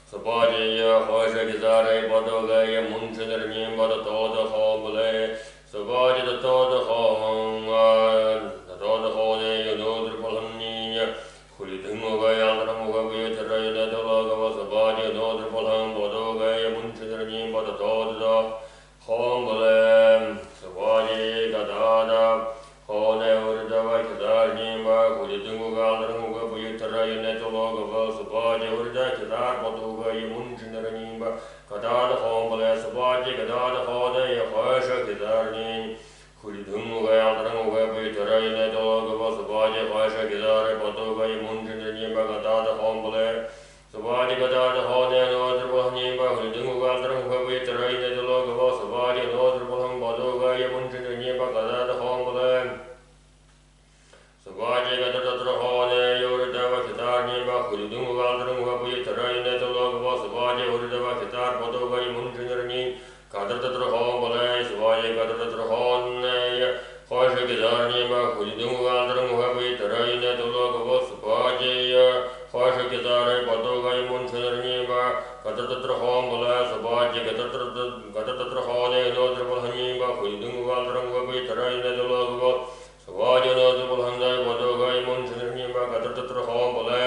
Sabbaji Hosha Gizare Badoga Munchiner Nim Bada Toda Hobule Sabbaji the Toda Hong the Toda Hode Yodr Polani Kulitunga Yandaramuga Vitara Dolaga Sabbaji Nodr Polan Badoga Munchiner Nim Bada Toda Hombule Sabbaji Gadada Hone Urdava Kadar Nimba Kulitunga Yandaramuga Vitara Netologa Sabbaji Urda Kadar Badoga Munchiner Nimba Kadar Hombule Sabbaji Kadar Hode Yahasha Kadarni Kulitunga Yandaramuga Vitara Netologa Sabbaji Hasha Kadar Badoga Munchiner Nimba Kadar Hombule Sabbaji Kadar Hode Nodra Nimba Kulitunga Yandaramuga Vitara Netologa Sabbaji Nodra Badoga Munchiner Nimba Kadar Hombule Sabbaji Gadatra Hode Yurdava Kitar Nimba Kulitunga Yandaramuga Vitara Netologa Sabbaji Urdava Kitar Badoga Munchiner Nimba Kadatra Hombule Sabbaji Kadatra Hode Hasha Kadar Nimba Kulitunga Yandaramuga Vitara Netologa Sabbaji Hasha Kadar Badoga Munchiner Nimba Kadatra Hombule Sabbaji Kadatra Hode Nodra Nimba Kulitunga Yandaramuga Vitara Netologa Sabbaji Nodra Badoga Munchiner Nimba Kadatra Hombule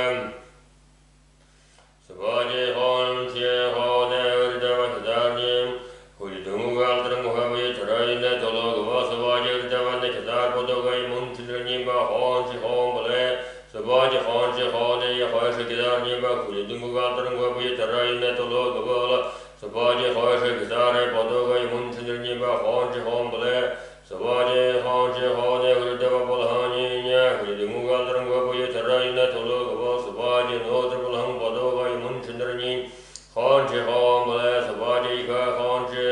Sabbaji Honche Hode Urdava Kadar Nimba Kulitunga Yandaramuga Vitara Netologa Sabbaji Urdava Kadar Badoga Munchiner Nimba Honche Hombule Sabbaji Honche Hode Hasha Kadar Nimba Kulitunga Yandaramuga Vitara Netologa Sabbaji Hasha Kadar Badoga Munchiner Nimba Honche Hombule Sabbaji Honche Hode Urdava Polhani Kulitunga Yandaramuga Vitara Netologa Sabbaji Nodra Polhan Badoga Munchiner Nimba Honche Hombule Sabbaji Honche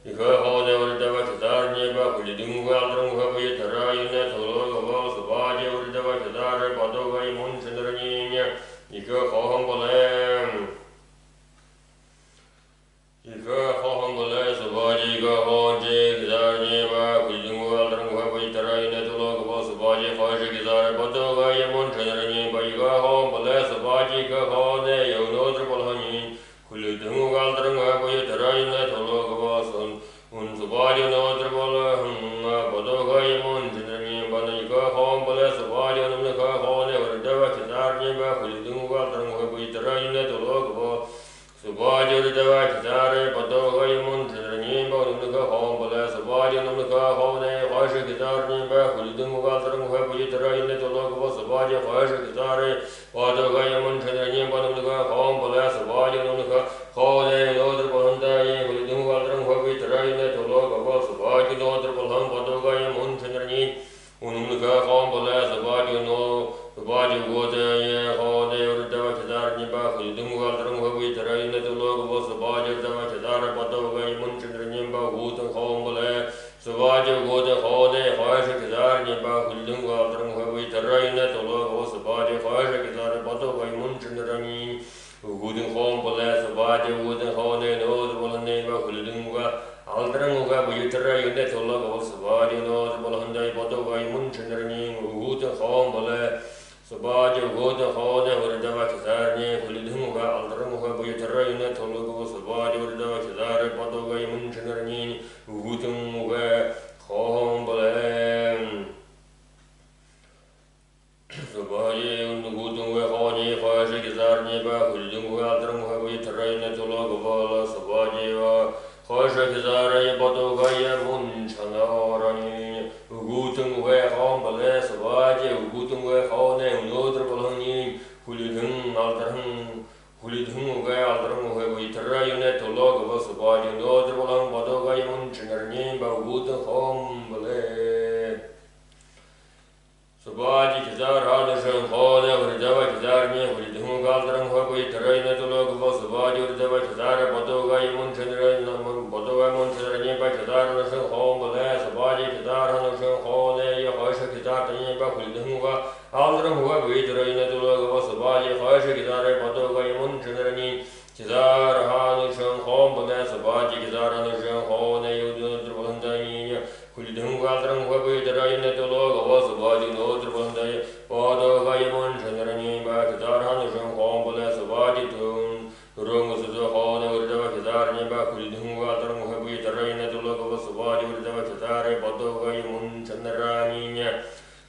Hode Urdava Kadar Nimba Kulitunga Yandaramuga Vitara Netologa Sabbaji Urdava Kadar Badoga Munchiner Nimba Hombule Hombule Sabbaji Honche Kadar Nimba Kulitunga Yandaramuga Vitara Netologa Sabbaji Hasha Kadar Badoga Munchiner Nimba Hombule Sabbaji Hode Yodra Polani Kulitunga Yandaramuga Vitara Netologa Sabbaji Nodra Badoga Munchiner Nimba Hombule Sabbaji Nodra Hode Urdava Kadar Nimba Kulitunga Yandaramuga Vitara Netologa Sabbaji Urdava Kadar Badoga Munchiner Nimba Hombule Sabbaji Nodra Hode Hasha Kadar Nimba Kulitunga Yandaramuga Vitara Netologa Sabbaji Hasha Kadar Badoga Munchiner Nimba Hombule Sabbaji Nodra Hode Nodra Polanda Kulitunga Yandaramuga Vitara Netologa Sabbaji Nodra Polhan Badoga Munchiner Nimba Hombule Sabbaji no Sabbaji Gode Hode Urdava Kadar Nimba Kulitunga Yandaramuga Vitara Netologa Sabbaji Urdava Kadar Badoga Munchiner Nimba Hombule Sabbaji Gode Hode Hasha Kadar Nimba Kulitunga Yandaramuga Vitara Netologa Sabbaji Hasha Kadar Badoga Munchiner Nimba Hombule Sabbaji Gode Hode Nodra Nimba Kulitunga Yandaramuga Vitara Netologa Sabbaji Nodra Badoga Munchiner Nimba Hombule Sabbaji Gode Hode Urdava Kadar Nimba Kulitunga Yandaramuga Vitara Netologa Sabbaji Urdava Kadar Badoga Munchiner Nimba Hombule Sabbaji Gutunga Hode Hasha Kadar Nimba Kulitunga Yandaramuga Vitara Netologa Sabbaji Hasha Kadar Badoga Munchiner Gutunga Hombule Sabbaji Gutunga Hode Nodra Polani Kulitunga Yandaramuga Vitara Netologa Sabbaji Nodra Polan Badoga Munchiner Nimba Hombule Sabbaji Kadar Hadashan Hode Urdava Kadar Nimba Kulitunga Yandaramuga Vitara Netologa Sabbaji Urdava Kadar Badoga Munchiner Nimba Kadar Hadashan Hombule Sabbaji Kadar Hadashan Hode Hasha Kadar Nimba Kulitunga Yandaramuga Vitara Netologa Sabbaji Hasha Kadar Badoga Munchiner Nimba Kadar Hadashan Hombule Sabbaji Kadar Hadashan Hode Yodra Polanda Kulitunga Yandaramuga Vitara Netologa Sabbaji Nodra Polanda Badoga Munchiner Nimba Kadar Hadashan Hombule Sabbaji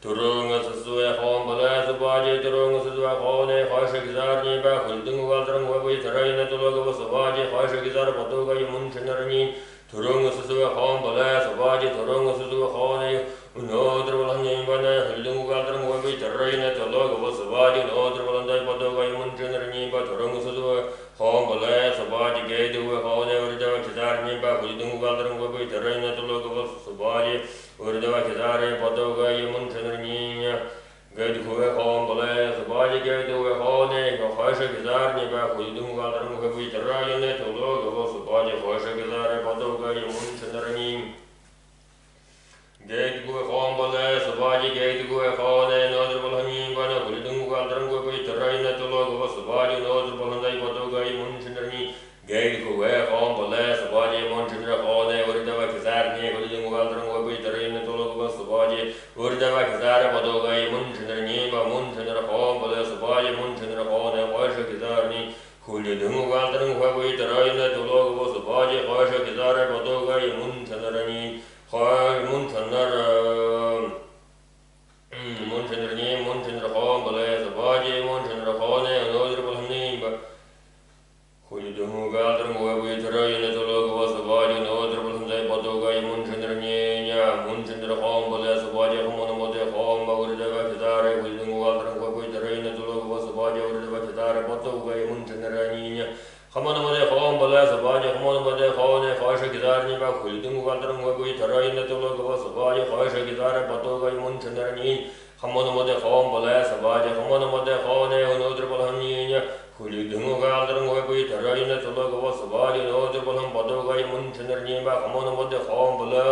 Turung Susua Hom Bala Subaji, Turung Susua Hone, Hoshakizar Niba, Huldung Waltram Wabi, Tarayna Tulogo Subaji, Hoshakizar Potoga, Yumunchanarani, Turung Susua Hom Bala Subaji, Turung Susua Hone, Unodrolani Bana, Huldung Waltram Wabi, Tarayna Tulogo Subaji, Nodrolanda Potoga, Yumunchanarani, Turung Susua Hom Bala Subaji, Gate Hone, Urda Kizar Niba, Huldung Waltram Wabi, Tarayna Tulogo Subaji, Urdava Kizare, Potoga, Yumunchanarniya, Gate Hue Hom Bala, Subaji Gate Hue Hone, Hosha Kizar Niba, Huldung Waltram Wabi, Tarayana Tulogo Subaji, Hosha Kizare, Potoga, Yumunchanarni, Gate Hue Hom Bala, Subaji Gate Hue Hone, Nodrbalani, Bana, Huldung Waltram Wabi, Tarayana Tulogo Subaji, Nodrbalani, Potoga, Yumunchanarni, Gate Hue Hom Bala, Subaji, Yumunchanarni, Urdava Kizar Niba, Huldung Waltram Wabi, Tarayana Tulogo Subaji, Urdava Kizar, Potoga, Yumunchanarni, Munchanar Hom Bala, Subaji, Munchanar Hone, Hosha Kizarni, Huldung Waltram Wabi, Tarayana Tulogo Subaji, Hosha Kizar, Potoga, Yumunchanarni, Munchanarni, Munchanar Hom Bala, Subaji, Munchanar Hone, Nodrbalani, Huldung Waltram Wabi, Tarayana Tulogo Subaji, Nodrbalani, Potoga, Yumunchanarni, Munchanar Hom Bala, Subaji, Hamonamode Hom, Urdava Kizare, Huldung Waltram Wabi, Tarayana Tulogo Subaji, Urdava Kizare, Potoga, Yumunchanarni, Hamonamode Hom Bala, Subaji, Hamonamode Hone, Hosha Kizar Niba, Huldung Waltram Wabi, Tarayana Tulogo Subaji, Hosha Kizare, Potoga, Yumunchanarni, Hamonamode Hom Bala, Subaji, Hamonamode Hone, Nodrbalani, Huldung Waltram Wabi, Tarayana Tulogo Subaji, Nodrbalan, Potoga, Yumunchanarni, Hamonamode Hom Bala,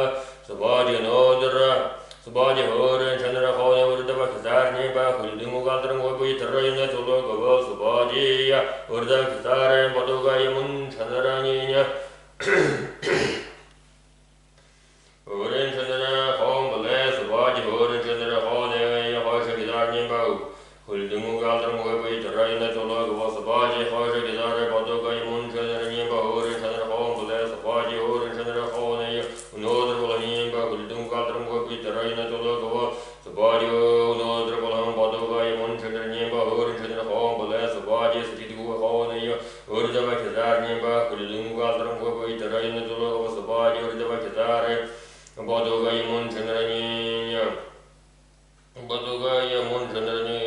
Subaji, Nodra, Subaji, Horan, Chandra Hone, Urdava Kizar Niba, Huldung Waltram Wabi, Tarayana Tulogo Subaji, Urdava Kizar, Potoga, Yumunchanarni, Horan, Chandra Hom Bala, Subaji, Horan, Chandra Hone, Hosha Kizar Niba, Huldung Waltram Wabi, Tarayana Tulogo Subaji, Hosha Kizar, Potoga, Yumunchanarni, Horan, Chandra Hom Bala, Subaji, Horan, Chandra Hone, Nodrbalani, Huldung Waltram Wabi, Tarayana Tulogo Subaji, Nodrbalan, Potoga, Yumunchanarni, Horan, Chandra Hom Bala, Subaji, Satidu Hone, Urdava Kizar Niba, Huldung Waltram Wabi, Tarayana Tulogo Subaji, Urdava Kizar, Potoga, Yumunchanarni, Potoga, Yumunchanarni,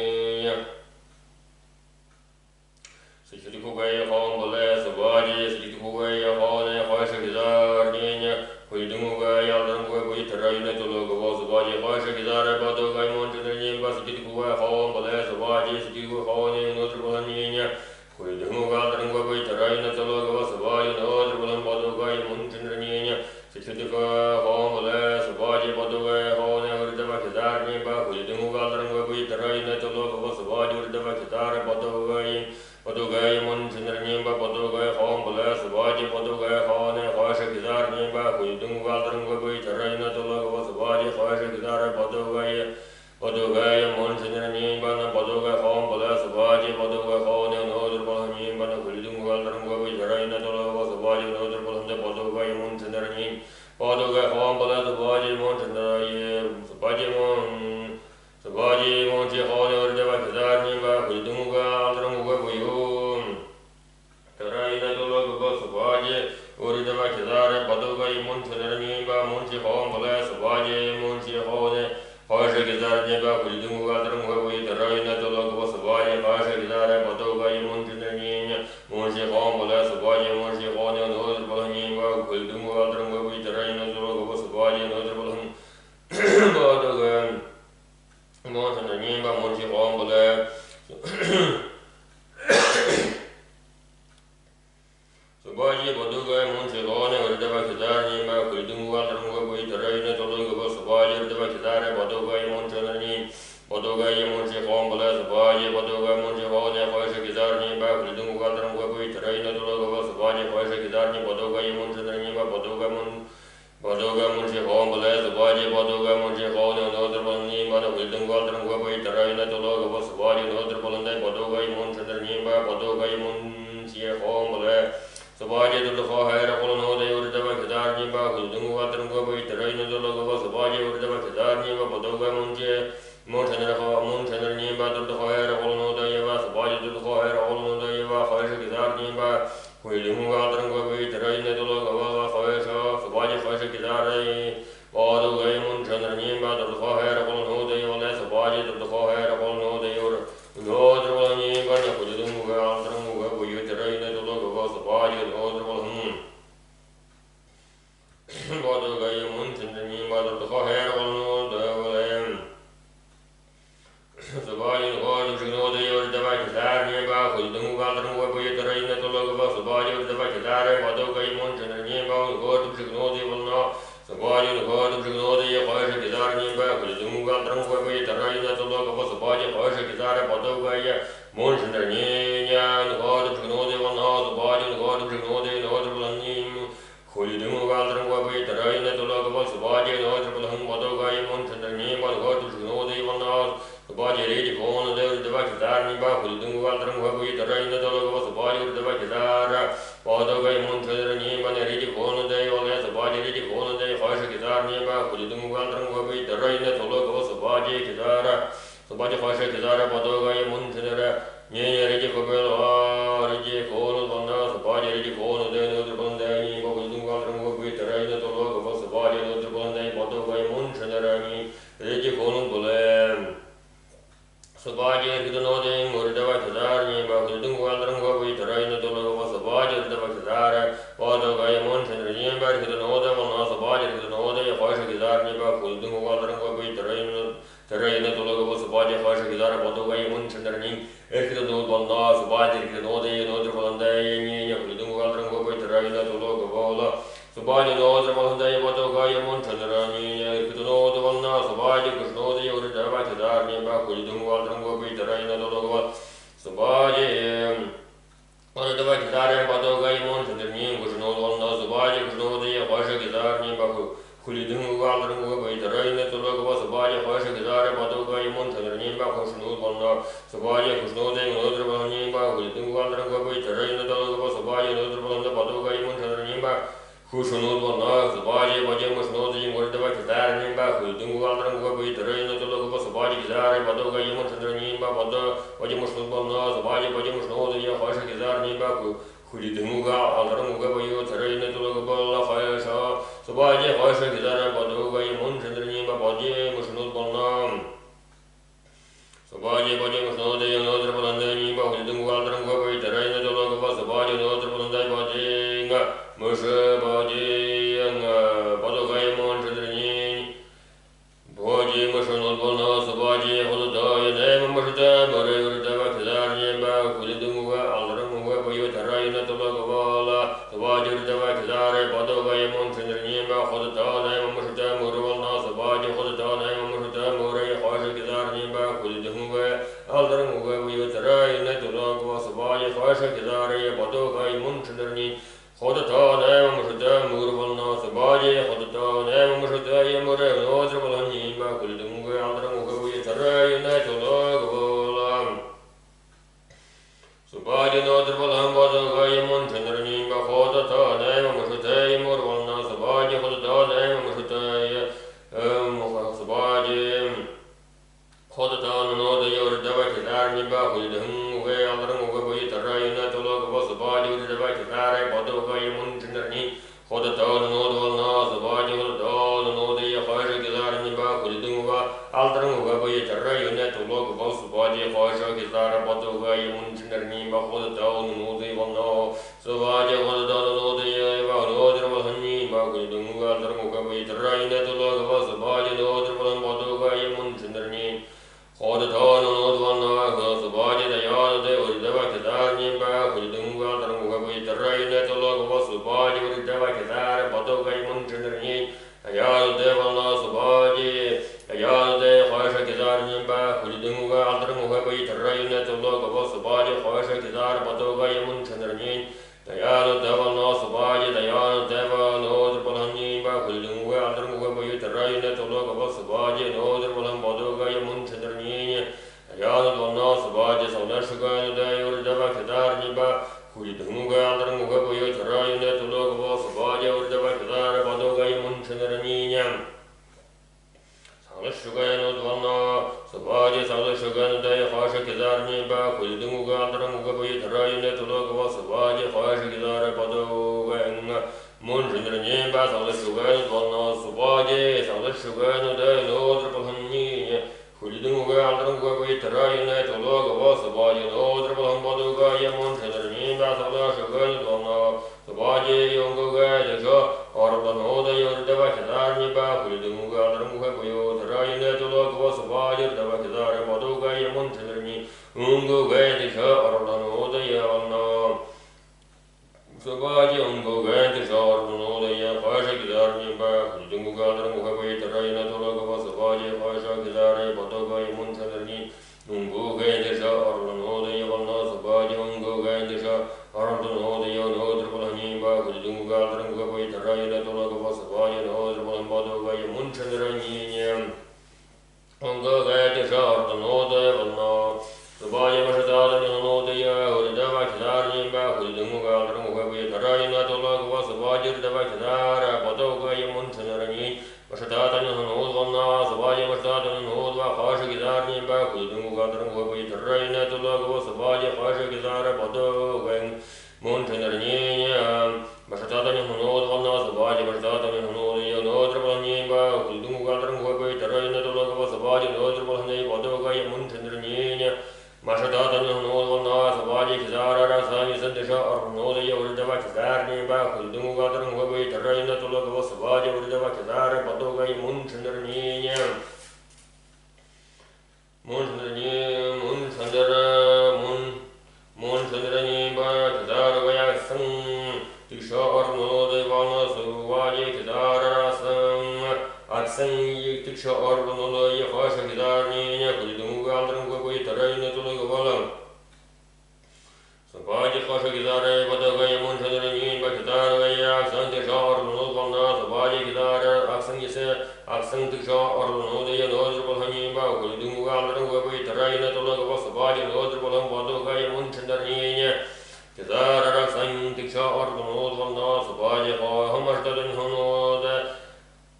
Sitikuga Hom Bala, Subaji, Sitikuga Hone, Hosha Kizar Niya, Huldunga Yaltram Wabi, Tarayana Tulogo Subaji, Hosha Kizar, Potoga, Yumunchanarni, Sitikuga Hom Bala, Subaji, Sitikuga Hone, Nodrbalani, Huldunga Yaltram Wabi, Tarayana Tulogo Subaji, Nodrbalan, Potoga, Yumunchanarni, Sitikuga Hom Bala, Subaji, Potoga Hone, Urdava Kizar Niba, Huldunga Yaltram Wabi, Tarayana Tulogo Subaji, Urdava Kizar, Potoga, Yumunchanarni, Potoga Hom Bala, Subaji, Potoga Hone, Hosha Kizar Niba, Huldung Waltram Wabi, Tarayana Tulogo Subaji, Hosha Kizar, Potoga, Yumunchanarni, Potoga Hom Bala, Subaji, Potoga Hone, Nodrbalani, Huldung Waltram Wabi, Tarayana Tulogo Subaji, Nodrbalani, Potoga, Yumunchanarni, Potoga Hom Bala, Subaji, Yumunchanarni, Subaji, Munchi Hone, Urdava Kizar Niba, Huldung Waltram Wabi, Tarayana Tulogo Subaji, Urdava Kizar, Potoga, Yumunchanarni, Munchi Hom Bala, Subaji, Munchi Hone, Hosha Kizar Niba, Huldung Waltram Wabi, Tarayana Tulogo Subaji, Hosha Kizar, Potoga, Yumunchanarni, Munchi Hom Bala, Subaji, Munchi Hone, Nodrbalani, Huldung Waltram Wabi, Tarayana Tulogo Subaji, Nodrbalani, Potoga, Yumunchanarni, Munchi Hom Bala, Subaji, Potoga, Munchi Hone, Urdava Kizar Niba, Huldung Waltram Wabi, Tarayana Tulogo Subaji, Urdava Kizar, Potoga, Yumunchanarni, Potoga, Munchi Hom Bala, Subaji, Potoga, Munchi Hone, Hosha Kizar Niba, Huldung Waltram Wabi, Tarayana Tulogo Subaji, Hosha Kizar, Potoga, Yumunchanarni, Potoga, Munchi Hom Bala, Subaji, Potoga, Munchi Hone, Nodrbalani, Huldung Waltram Wabi, Tarayana Tulogo Subaji, Nodrbalani, Potoga, Yumunchanarni, Potoga, Munchi Hom Bala, Subaji, Tulogo Hera Hone, Urdava Kizar Niba, Huldung Waltram Wabi, Tarayana Tulogo Subaji, Urdava Kizar Niba, Potoga, Munchi mun chandra nyi ba sa la shu ga nu tol na su ba je sa la shu ga nu da no dra pa han ni khuli dung ga al rang ga bai tra yin na to lo ga wa su ba je no dra pa han ba do ga ya mun chandra nyi ba sa la shu ga nu tol na su ba je yong ga ga de ga or la no da yo da ba cha dar ni ba khuli dung ga al rang ga bai yo tra yin na to lo ga wa su ba je da ba cha dar ba do ga ya mun chandra nyi ungo ga de ga or la no da ya na Sabhaji ungo gaiti shawar no da ya fasha gidar ni ba dungu gadar mu bai tarai na tola ga sabhaji fasha gidar bato ga mun sadar ni ungo gaiti shawar no da ya walna sabhaji ungo gaiti shawar no da ya no drpal ni ba dungu gadar mu bai tarai na tola ga sabhaji no drpal bato ga mun sadar ni ungo gaiti shawar no da ya walna sabhaji mashadar ni no da ya urida ba gidar ni ba dungu gadar Tarayana tola gwa sabajir dava kidara pato ga yamun chanarani Vashatata ni hanod vanna sabaji vashatata ni hanod va khasha kidar ni ba kudungu gadran gwa bai tarayana tola gwa sabaji khasha kidara pato ga yamun chanarani Vashatata ni hanod vanna sabaji vashatata ni hanod yanod rabani ba kudungu gadran gwa bai tarayana tola gwa sabaji yanod rabani pato ga yamun chanarani Mashatata ni hanod vanna sabaji kidara rasami sandisha arnod Uridava Kizarni ba Kuldungu Gadran Wabai Tarayana Tulaga Sabaja Uridava Kizara Patoga Munchandarni Munchandarani ba Kizara Vaya Sang Tisha Arno Devana Suvaji Kizara Rasam Aksang Tisha Arno Yafasha Kizarni Kuldungu Gadran Wabai Tarayana Tulaga Vala Sabhaji khasha gidare badaga yamun chandrani ba kidara ya aksan tisha arno valna sabhaji gidara aksan yise aksan tisha arno de ya nodr balhani ba kulidungu galran wa bai tarayna tolaga wa sabhaji nodr balham badaga yamun chandrani kidara aksan tisha arno valna sabhaji khamasdadan hanod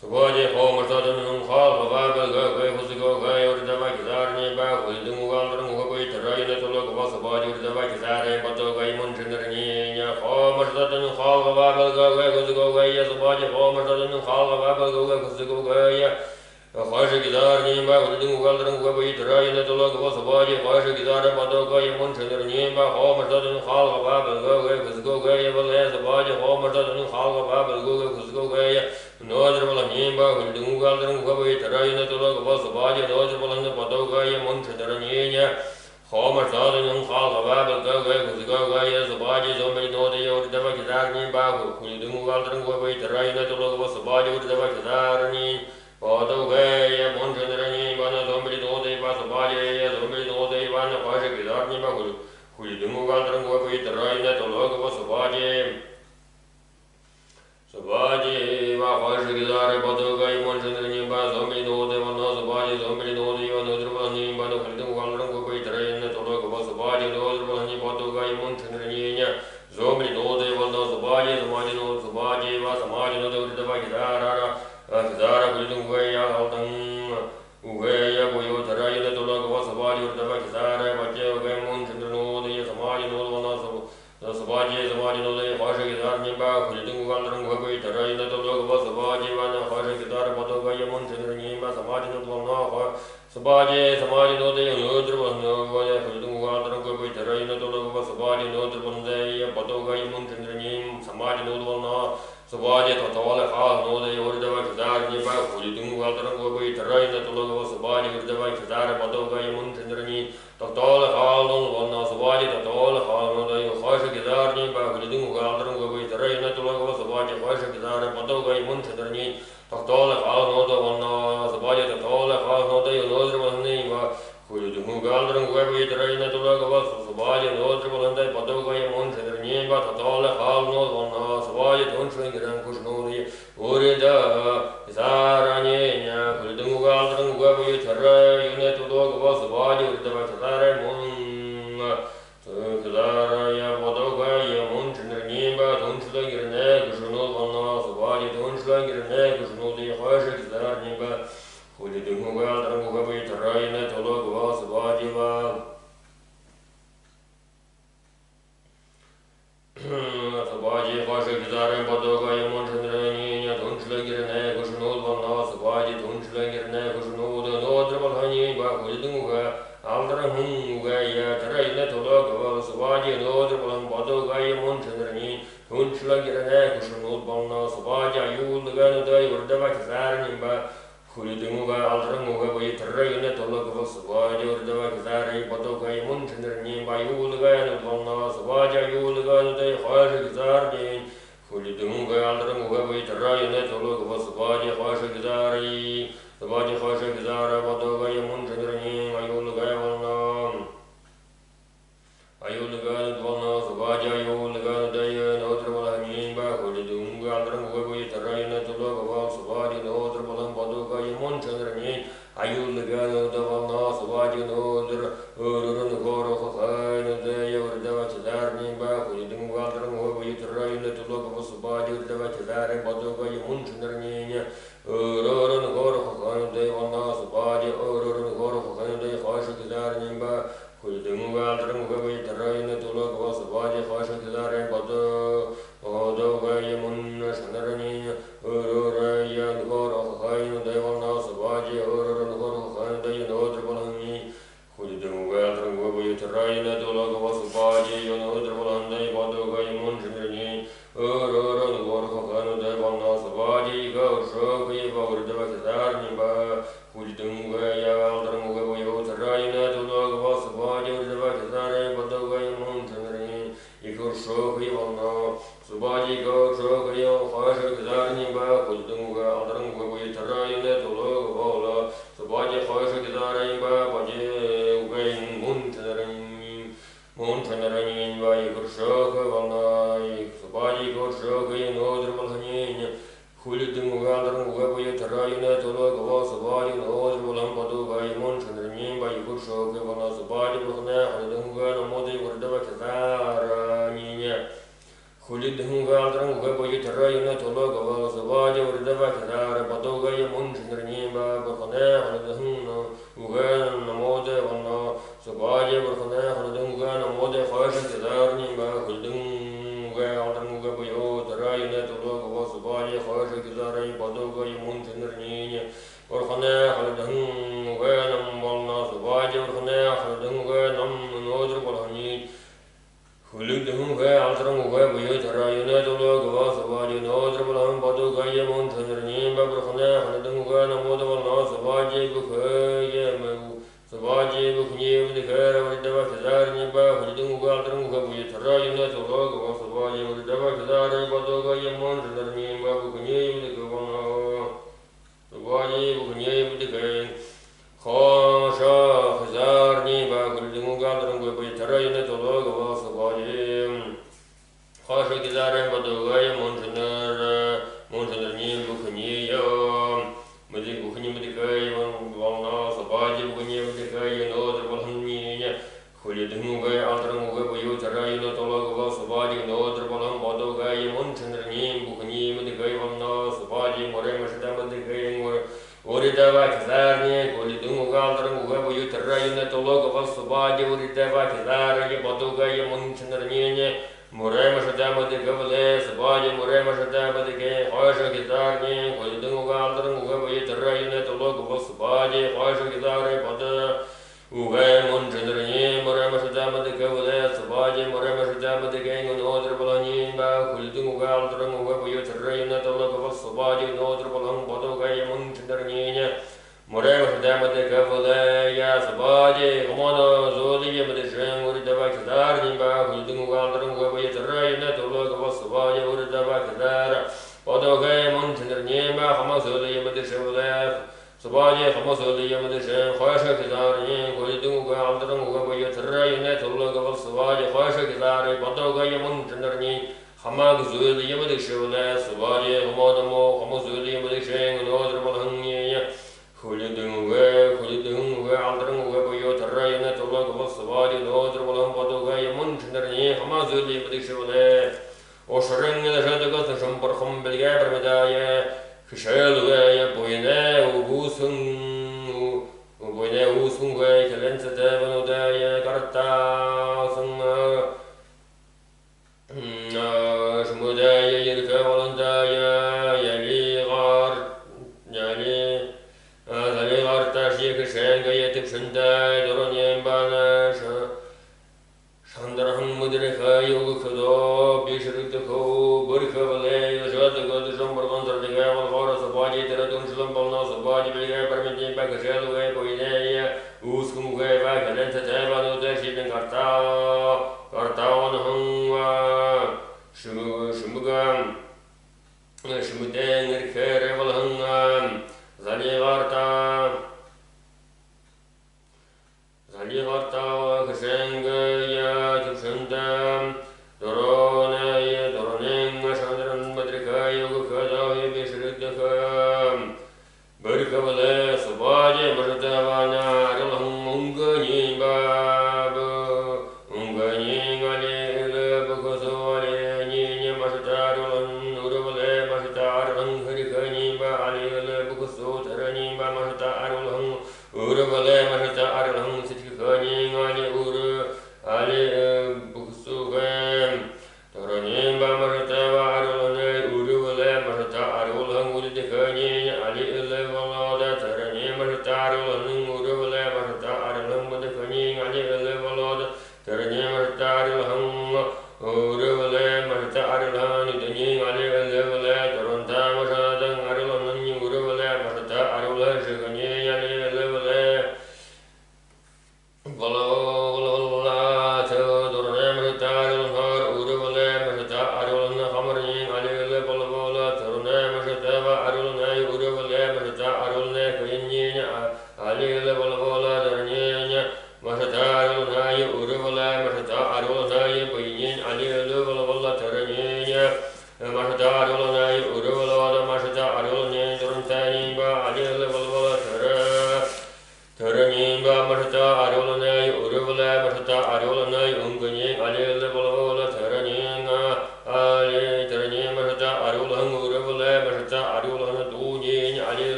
sabhaji khamasdadan han khal baba ga khusgo ga urda ba kidarni ba kulidungu galran wa bai tarayna tolaga wa sabhaji urda ba kidare bato ga mun chandrani ya khamasdadan khal baba ga khusgo ga ya sabhaji khamasdadan khal baba ga khusgo ga ya khasha kidarni ba kulidungu galran wa bai tarayna tolaga wa sabhaji khasha kidare bato ga mun chandrani ba khamasdadan khal baba ga khusgo ga ya sabhaji khamasdadan khal baba ga khusgo ga ya Nodra Balani ba Kuldungu Galran wa bai tarayna tolaga wa sabhaji nodra balan bato ga mun chandrani Khamasdadan khal baba ga khusgo ga ya sabhaji zombri nodra uridava kidarni ba Kuldungu Galran wa bai tarayna tolaga wa sabhaji uridava kidarni bato ga ya mun chandrani ba na zombri nodra ba sabhaji ya zombri nodra ba na khasha kidarni ba Kuldungu Galran wa bai tarayna tolaga wa sabhaji Sabhaji va khasha kidare bato ga mun chandrani ba zombri nodra ba na sabhaji zombri nodra ya nodra balani ba na Kuldungu Galran wa bai tarayna tolaga wa sabhaji nodra balani bato ga mun chandrani zombri nodra ba na sabhaji samaji nodra sabhaji va samaji nodra uridava kidara Kuldungu ya altang Ugaya boyo tarayna tolaga wa sabhaji uridava kidara bajya ga mun chandrani ya samaji nodra ba na sabhaji nodra khasha kidarni ba Kuldungu Galran wa bai tarayna tolaga wa sabhaji va na khasha kidara bato ga mun chandrani ba samaji nodra na sabhaji nodra ya nodra ba na Kuldungu Galran wa bai tarayna tolaga wa sabhaji nodra ba na ya bato ga mun chandrani samaji nodra na sabhaji tatawala kha nodra ya uridava kidarni ba Kuldungu Galran wa bai tarayna tolaga wa sabhaji uridava kidara bato ga mun chandrani tatawala kha nodra na sabhaji tatawala kha nodra ya khasha kidarni ba Kuldungu Galran wa bai tarayna tolaga wa sabhaji khasha kidara bato ga mun chandrani tatawala kha nodra na sabhaji tatawala kha nodra ya nodra ba na ba Kuldungu Galran wa bai tarayna tolaga wa sabhaji nodra ba na bato ga mun chandrani ba tatawala kha nodra na sabhaji tonshwen giran kushnori urida zarani Kuldungu Galran wa bai tarayna tolaga wa sabhaji uridava kidare mun kidara ya bato ga mun chandrani ba tonshwen giran kushnori na sabhaji tonshwen giran kushnori khasha kidarni ba Kuldungu Galran wa bai tarayna tolaga wa sabhaji va Subhaji Khosha Gizare Badoga Yamun Chandrani Tunchlegirne Kushnul Valna Subhaji Tunchlegirne Kushnud Nodra Balhani Bakudunga Aldrahunga Yataraina Tologa Subhaji Nodra Balan Badoga Yamun Chandrani Tunchlegirne Kushnul Valna Subhaji Ayulga Urdava Kizarnimba Kulidunga Aldranguga Yataraina Tologa Subhaji Urdava Kizari Badoga Yamun Chandrani Bayulga Valna Subhaji Ayulga Khosha Gizarni Kulidunga Aldranguga Yataraina Tologa Subhaji Khosha Gizari Subhaji Khosha Gizara Badoga Yamun Chandrani Ayulga Valna Ayulga Valna Subhaji Ayulga Daya Nodra Valhanin Kulidunga Aldranguga Yataraina Tologa Subhaji Nodra Valan Badoga Yamun Chandrani Ayulga Valna Subhaji Nodra Urun Goro Khain Daya Urdava Chadarni Kulidunga Aldranguga Yataraina Tologa Subhaji Urdava Chadari Badoga Yamun Chandrani Urun Goro Khain Daya Valna Subhaji Urun Goro Khain Daya Khosha Gizarni Kulidunga Aldranguga Yataraina Tologa Subhaji Khosha Gizari Badoga Yamun Chandrani Ururaya Goro Khain Daya Valna Subhaji Urun Goro Khain Daya Nodra Balhani Kulidunga Aldranguga Yataraina Tologa Subhaji Nodra Balhani Badoga Yamun Chandrani Urun Goro Khain Daya Valna Subhaji Gaushoki Urdava Kizarni Kulidunga Aldranguga Yataraina Tologa Subhaji Urdava Kizari Badoga Yamun Chandrani Ikurshoki Valna Subhaji Gaushoki Khosha Gizarni Kulidunga Aldranguga Yataraina Tologa Vala Subhaji Khosha Gizari Baji Ugain Mun Chandrani Ikurshoki Valna Subhaji Gaushoki Nodra Balhani Kulidunga Aldranguga Yataraina Tologa Subhaji Nodra Balan Badoga Yamun Chandrani Ikurshoki Valna Subhaji Balhana Kulidunga Namodi Urdava Kizarani Kulidunga Aldranguga Yataraina Tologa Subhaji Urdava Kizara Badoga Yamun Chandrani Balhana Kulidunga Namodi Valna Subhaji Balhana Kulidunga Namodi Khosha Gizarni Kulidunga Aldranguga Yataraina Tologa Subhaji Khosha Gizari Badoga Yamun Chandrani Balhana Kulidunga Namvalna Subhaji Balhana Kulidunga Nam Nodra Balhani Kulidunga Aldranguga Yataraina Tologa Subhaji Nodra Balan Badoga Yamun Chandrani Balhana Kulidunga Namoda Valna Subhaji Bukhaya Subhaji Bukhni Vidikara Urdava Kizarni Kulidunga Aldranguga Yataraina Tologa Subhaji Urdava Kizari Badoga Yamun Chandrani Bukhni Vidikara Subhaji Bukhni Vidikara Khosha Gizarni Kulidunga Aldranguga Yataraina Tologa Subhaji Khosha Gizari Badoga Yamun Chandrani Bukhni Mudi Bukhni Vidikara Valna Subhaji Bukhni Vidikara Nodra Balhani Kulidunga Aldranguga Yataraina Tologa Subhaji Nodra Balan Badoga Yamun Chandrani Bukhni Vidikara Valna Subhaji Murema Shadama Vidikara Uridava Kizarni Kulidunga Aldranguga Yataraina Tologa Subhaji Uridava Kizarni Badoga Yamun Chandrani Murema Shadama Vidikara Subhaji Murema Shadama Vidikara Khosha Gizarni Kulidunga Aldranguga Yataraina Tologa Subhaji Khosha Gizari Badoga Yamun Chandrani Murema Shadama Vidikara Subhaji Murema Shadama Vidikara Nodra Balhani Kulidunga Aldranguga Yataraina Tologa Subhaji Nodra Balan Badoga Yamun Chandrani Murema Shadama Vidikara Subhaji Kamana Zodi Yabadishan Uridava Kizarni Kulidunga Aldranguga Yataraina Tologa Subhaji Uridava Kizara Badoga Yamun Chandrani Hamasodi Yabadishan Subhaji Hamasodi Yabadishan Khosha Gizarni Kulidunga Aldranguga Yataraina Tologa Subhaji Khosha Gizari Badoga Yamun Chandrani Hamagzudi Yabadishan Subhaji Hamadamo Hamasodi Yabadishan Nodra Balhani Kulidunga Aldranguga Yataraina Tologa Subhaji Nodra Balan Badoga Yamun Chandrani Hamagzudi Yabadishan Oshring the Shadagat Shumparhum Belgaber Medaya Kishelway Boyne Ubusung Usungway Kalensa Devanodaya Karta Sung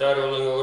Namo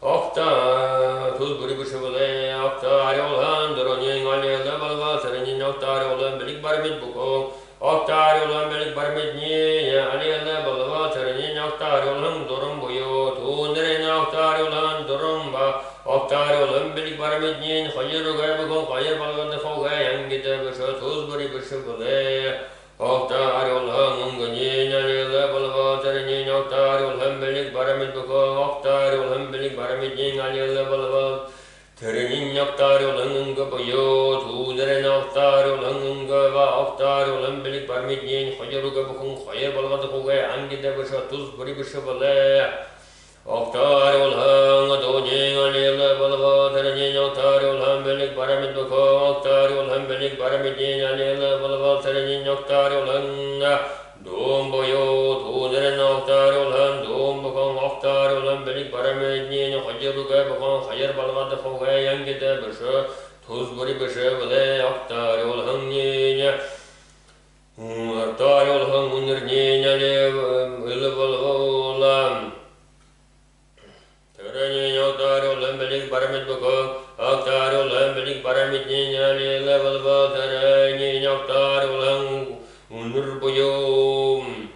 Okta tuz buri bishvale okta ariolan doronin ale level serenin okta ariolan belik barmit buko okta ariolan belik barmit ni ale level serenin okta ariolan dorum boyo tu neren okta ariolan dorum ba okta ariolan belik barmit ni khayru ga buko khayr balgan de kho ga yang gide bisho tuz buri bishvale okta ariolan ngani ale level serenin okta ariolan belik barmit buko okta ariolan belik barmit ni ale level Terenin yaktaryo langanga bayo tu neren yaktaryo langanga va yaktaryo lambelik parmidin khayaruga bukun khayar balgada koga angide basha tuz bari basha bale yaktaryo langa doni alila balva terenin yaktaryo lambelik paramid buko yaktaryo lambelik paramidin alila balva terenin yaktaryo langa dom bayo tu neren yaktaryo lang dom bukun yaktaryo lambelik paramidin khayaruga bukun khayar balgada koga yangide basha tuz bari basha bale yaktaryo langnya yaktaryo lang unirnya le ilbalholam terenin yaktaryo lambelik paramid buko yaktaryo lambelik paramidin alila balva terenin yaktaryo lang unirboyom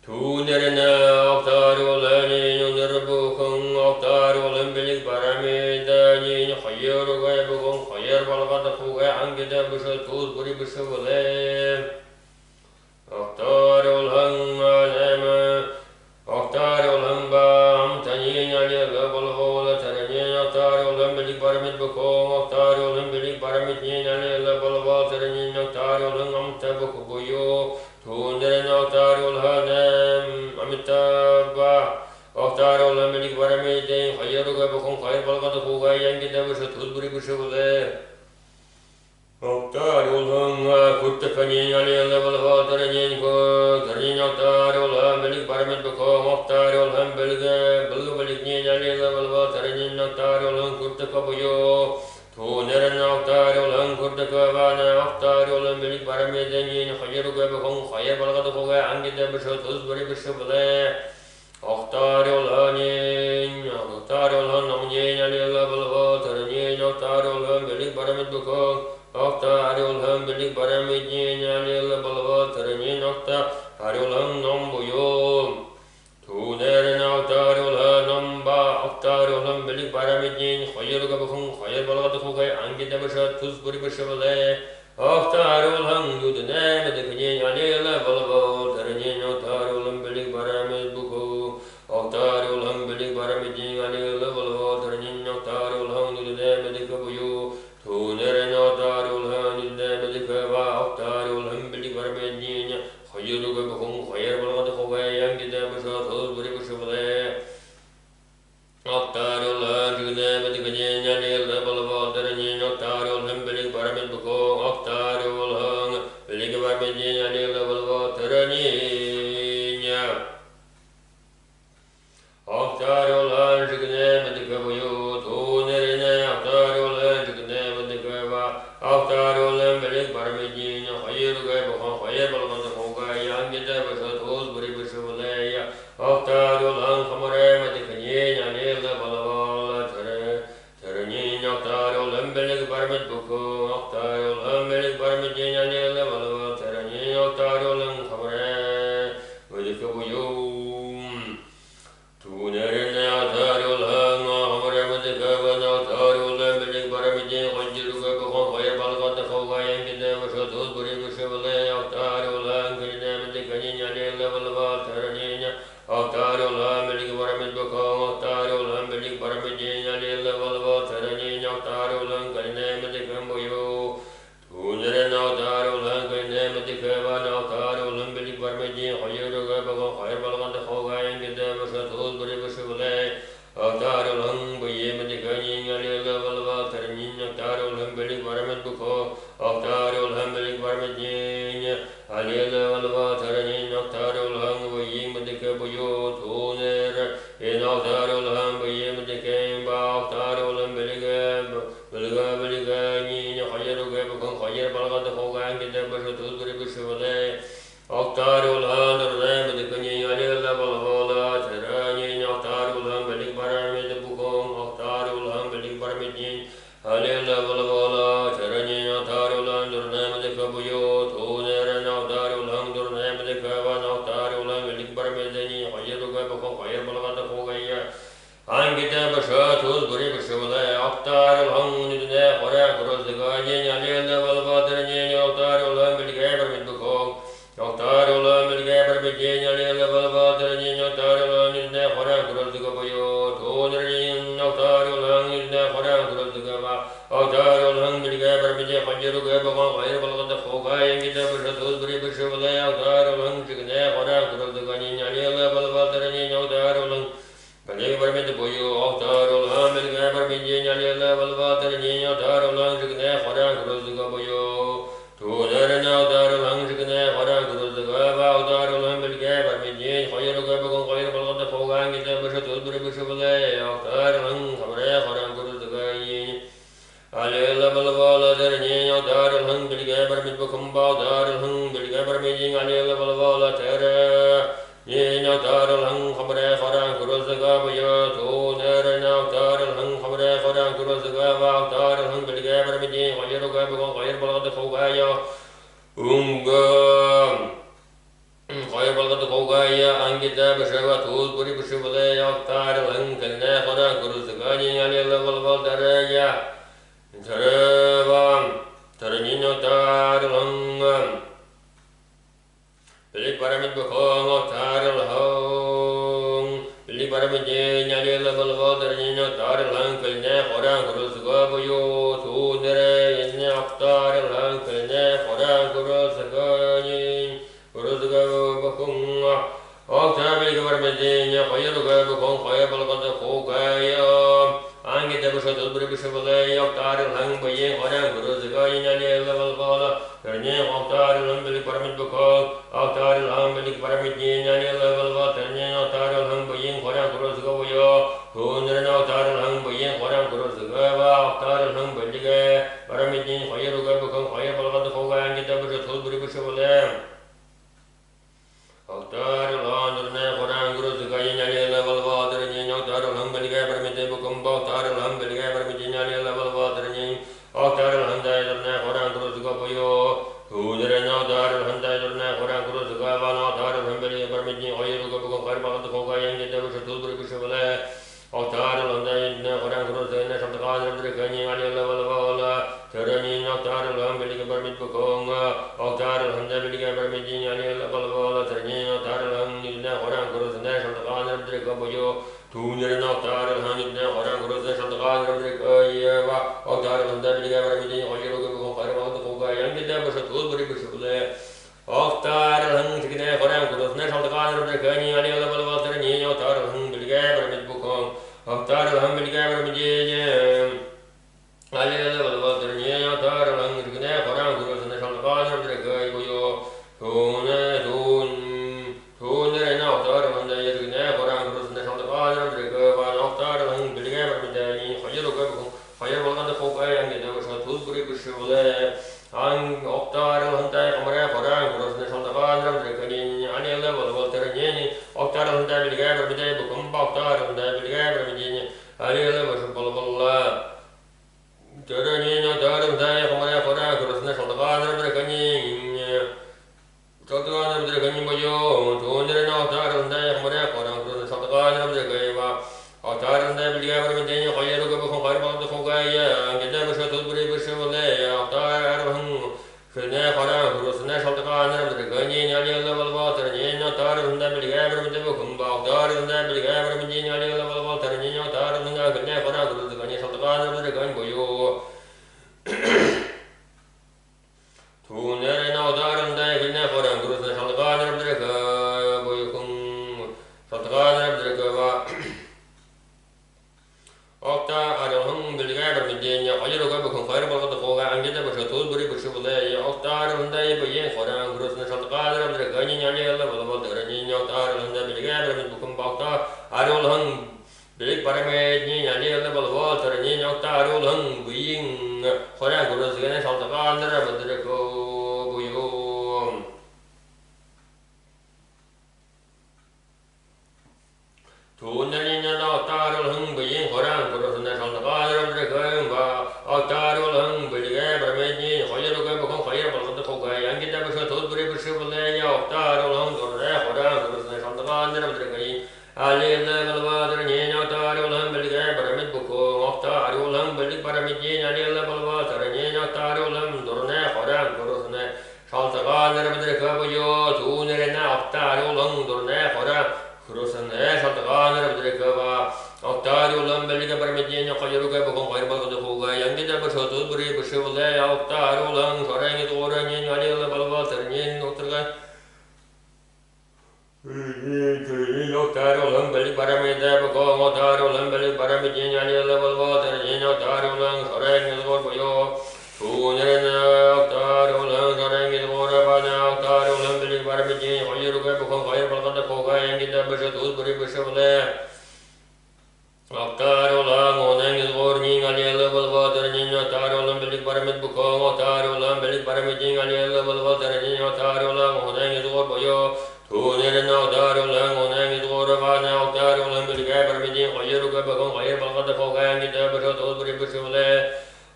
tu nerena yaktaryo langnya unirbukum yaktaryo lambelik paramidin khayruga bukum khayr balgada koga angide basha tuz bari basha bale yaktaryo lang alema yaktaryo lang ba amtanin alila balhola terenin yaktaryo lambelik paramid buko yaktaryo lambelik paramidin alila balva terenin yaktaryo lang amtabuku boyo tu neren yaktaryo lang amitaba yaktaryo lambelik paramidin khayruga bukum khayr balgada koga yangide basha tuz bari basha bale yaktaryo lang kurtakanin alila balva terenin ko terenin yaktaryo lambelik paramid buko yaktaryo lambelik balgabalik ni alila balva terenin yaktaryo lang kurtaka boyo tu neren yaktaryo lang kurtaka vana yaktaryo lambelik paramidin khayruga bukum khayr balgada koga angide basha tuz bari basha bale yaktaryo lang namnin alila balva terenin yaktaryo lambelik paramid buko yaktaryo lambelik paramidin alila balva terenin yaktaryo lang namboyo tu neren yaktaryo lang namba yaktaryo lambelik paramidin khayruga bukum khayr balgada koga angide basha tuz bari basha bale yaktaryo lang yudne medekinin alila balva terenin yaktaryo lambelik paramid buko yaktaryo lambelik paramidin alila balva terenin yaktaryo lang yudne medekabuyo tu neren yaktaryo lang yudne medekaba yaktaryo lambelik paramidin khayruga bukum khayr balgada koga yangide basha tuz bari basha bale yaktaryo lang yudne medekinin alila balva terenin yaktaryo lambelik paramid buko yaktaryo lang belik paramidin alila balva terenin yaktaryo lang yudne medekabuyo tu neren yaktaryo lang yudne medekaba yaktaryo lambelik paramidin khayruga bukum khayr balgada koga yangide basha tuz bari basha bale yaktaryo lang khamare medekinin alila balva terenin yaktaryo lambelik paramid buko yaktaryo lambelik paramidin alila balva terenin yaktaryo lang khamare medekabuyo tu neren yaktaryo lang khamare medekaba yaktaryo lambelik paramidin khayruga bukum khayr balgada koga yangide basha tuz bari basha bale yaktaryo lang kine medekinin alila balva terenin yaktaryo lambelik paramid buko yaktaryo lambelik paramidin alila balva terenin yaktaryo lang kine medekamboyo tu neren yaktaryo lang kine medekaba yaktaryo lambelik paramidin khayruga bukum khayr balgada koga yangide basha tuz bari basha bale yaktaryo lang baye medekinin alila balva terenin yaktaryo lambelik paramid buko yaktaryo lambelik paramidin alila balva terenin yaktaryo lang baye medekabuyo tu neren yaktaryo lang baye medekaba yaktaryo lambelik balgabalik khayruga bukum khayr balgada koga yangide basha tuz bari basha bale yaktaryo lang medekinin alila balva terenin yaktaryo lambelik paramid buko Paramidin, Alila Valvala, Terania Tarulan, Durnam de Cabuyo, Toner and Altarulang, Durnam de Cavan, Altarulang, Lik Paramidini, Hayaruga, Fire Balata Fogaya, Angita Basha, Tusbury Bashola, Altarulang, Nidne, Hora, Cross the Guardian, Alila Valva, Terania, Altarulang, Bilgaber with Bukong, Altarulang, Bilgaber with Jania, Alila Valva, Terania, Altarulang, Nidne, Hora, Cross the Cabuyo, Toner, Altarulang, Nidne, Hora, Cross the Gava. Altarulang Bilgaber Bija Hajaruga, Fire Balata Fogai, and Gita Tusbury Bashola, Altarulang, Chigane, Hora, Cross the Guardian, Alila Valva, Terania, Altarulang. Palaver with the Boyo, Altarulang, Bilgaber Bija, Alila Valva, Terania, Altarulang, Chigane, Hora, Cross the Gaboyo. Toner and Altarulang, Chigane, Hora, Cross the Gava, Altarulang, Bilgaber Bija, Hajaruga, Fire Balata Fogai, Gita Tusbury Bashola, Altarulang, Hora, Cross the Guardian. Alila Balvala, Terania, Altarulang, Bilgaber with Bukumba, Altarulang, Bilgaber Mijing, Alila Balvala, Terra, Yena, Altarulang, Hora, Cross the Gabaya, Toner and Altarulang, Hora, Cross the Gava, Altarulang, Bilgaber Mijing, Hajaruga, Fire Balata Fogaya, Unga. Fire Balata Fogaya, Angita Bashava, Tusbury Bashola, Altarulang, Kalna, Hora, Cross the Guardian, Alila Balvala, Terra. Taravam, Taranino Tarulang, Billy Paramid Bukong, Taralhong, Billy Paramid, Yadilla Balava, Taranino Tarulang, Kalne, Hora, Cross the Gaboyo, Tudere, in Octarulang, Kalne, Hora, Cross the Guardian, Cross the Gabakung, Octavi Government, Yahoyaga Bukong, Fire Balabata Fogaya. Angita Busha Tusbury Bashola, Altarulang, Baye, Hora, Cross the Guardian, Alila Valvala, Ternia, Altarulang, Billy Paramid Bukong, Altarulang, Billy Paramid, Alila Valva, Ternia, Altarulang, Baye, Hora, Cross the Gaboyo, Tuner and Altarulang, Baye, Hora, Cross the Gava, Altarulang, Billy Paramid, Hoyaruga Bukong, Hoya Balava, Foga, Angita Busha Tusbury Bashola. Altarulang, Hora, Cross the Guardian, Alila Valva, Ternia, Altarulang, Billy Paramid Bukong, Altarulang, Billy Paramid, Alila Valva, Ternia, Altarulang, Hora, Cross the Gaboyo, Tuner and Altarulang, Hora, Cross the Gava, Altarulang, Billy Paramid, Hoyaruga Bukong, Fire Balata Foga, Angita Busha Tusbury Bashola. Altarulang, Hora, Cross the National Father of the Kanye, Alila Valva, Terania, Altarulang, Billy Paramid Bukong, Altarulang, Billy Paramid, Alila Valva, Ternia, Altarulang, Hora, Cross the National Father of the Gaboyo, Tuner and Altarulang, Hora, Cross the National Father of the Kayeva, Altarulang, Billy Paramid, Hoyaruga Bukong, Fire Balata Foga, Angita Busha Tusbury Bashola. Altarulang, Hora, Cross the National Father of the Kanye, Alila Valva, Ternia, Altarulang, Billy Paramid Bukong, Altarulang, Billy Paramid, Alila Valva, Ternia, Altarulang, Hora, Cross the National Father of the Kayebo, Tuner and Altarulang, Hora, Cross the National Father of the Kayeva, Altarulang, Billy Paramid, Hoyaruga, Fire Balata Foga, and the Tusbury Bashola. Ang Octarulang, Hora, Cross the National Father of the Kanye, Alila Valva, Ternia, Altarulang, Billy Paramid, Bukum, Altarulang, Billy Paramid, Alila Valva. Terania, Altarulang, Hora, Cross the National Father of the Kanye, Altarulang, of the Kanye, Tuner and Altarulang, Hora, Cross the National Father of the Kayeva, Altarulang, Billy Paramid, Hoyaruga Bukong, Fire Balata Fogaya, Angita Busha Tusbury Bashola, Altarulang, Hora, Cross the National Father of the Kanye, Alila Valva, Ternia, Altarulang, Billy Paramid, Bukum, Altarulang, Billy Paramid, Alila Valva, Ternia, Altarulang, Hora, Cross the Kanye, Father of the Kanye, Tuner and Altarulang, Hora, Cross the National Father of the Kanye, Father of the Kava. Altarulang, Billy Paramid, Hoyaruga Bukong, Fire Balata Foga, Angita Busha Tusbury Bashola, Altarulang, Baye, Hora, Cross the National Father of the Kanye, Alila Valva, Ternia, Altarulang, Billy Paramid, Bukum, Altarulang, Billy Paramid, Alila Valva, Ternia, Altarulang, Being Hora, Cross the National Father of the Kayebo. Tuner and Altarulang, Baye, Hora, Cross the National Father of the Kayebo. belli paramidin ali Allah balwa tarani na taru lam durne khoran gurusne shaltagan nerbedir kabuyo tu nerena taru lam durne khoran gurusne shaltagan nerbedir kaba taru lam belli paramidin khayru ka bukum khayr balqad hoga yangi da bashotu buri bashwale taru lam khoran durani ali Allah balwa tarani notrgan taru lam belli paramida bukum taru lam belli paramidin ali Allah balwa tarani taru lam khoran durboyo Tunerena taru lam khoran durbana taru lam belli paramidin khayru ka bukum khayr balqad hoga yangi da bashotu buri bashwale taru lam khoran durni ali Allah balwa tarani taru lam belli paramid bukum taru lam belli paramidin ali Allah balwa tarani taru lam khoran durboyo Tunerena taru lam khoran durbana taru lam belli paramidin khayru ka bukum khayr balqad hoga yangi da bashotu buri bashwale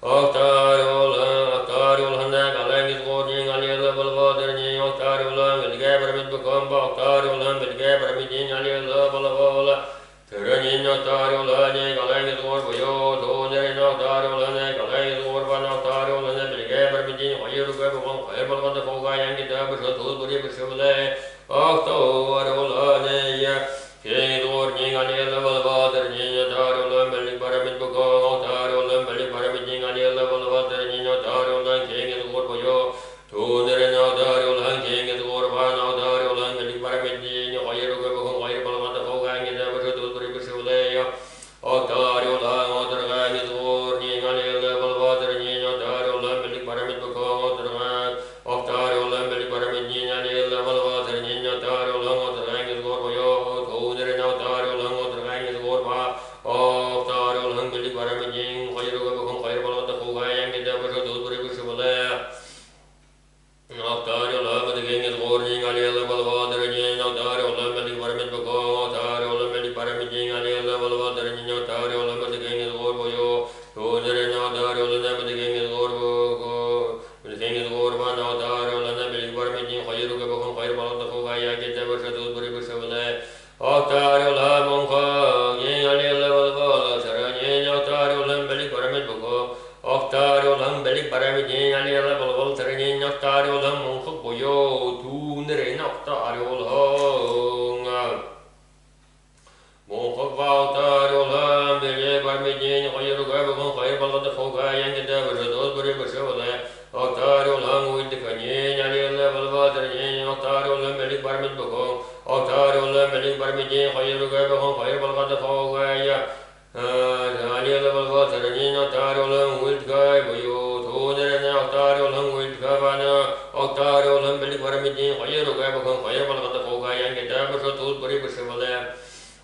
taru lam galangi durni ali Allah balwa tarani taru lam belli paramid bukum taru lam belli paramidin ali Allah balwa tarani taru lam galangi durboyo Tunerena taru lam galangi durbana taru lam belli paramidin khayru ka bukum khayr balqad hoga yangi da bashotu buri bashwale taru lam King durni ali Allah balwa tarani taru lam belli paramid bukum taru lam belli paramidin ali Allah balwa tarani taru lam king durboyo Tunerena taru lam king durbana taru lam belli paramidin khayru ka bukum khayr balqad hoga yangi da bashotu buri bashwale taru lam tarani durni ali Allah balwa tarani taru lam belli paramid bukum taru lam belli paramidin ali Allah balwa tarani taru lam tarani durboyo Tunerena taru lam tarani durba taru lam belli paramidin khayru ka bukum khayr balqad hoga yangi da bashotu buri bashwale taru lam king durni ali Allah balwa tarani taru lam belli paramid bukum taru lam belli paramidin ali Allah balwa tarani taru lam king durboyo Tunerena taru lam king durbana taru lam belli paramidin khayru ka bukum khayr balqad hoga yangi da bashotu buri bashwale taru lam king ali Allah balwa tarani taru lam belli paramid bukum taru lam belli paramidin ali Allah balwa tarani taru lam boyo Tunerena taru lam taru lam belli paramidin khayru ka bukum khayr balqad hoga yangi da bashotu buri bashwale taru lam widkani ali Allah balwa tarani taru lam belli paramid bukum taru lam belli paramidin khayru ka bukum khayr balqad hoga ali Allah balwa tarani taru lam widkai boyo Tunerena taru lam widkabana taru lam belli paramidin khayru ka bukum khayr balqad hoga yangi da bashotu buri bashwale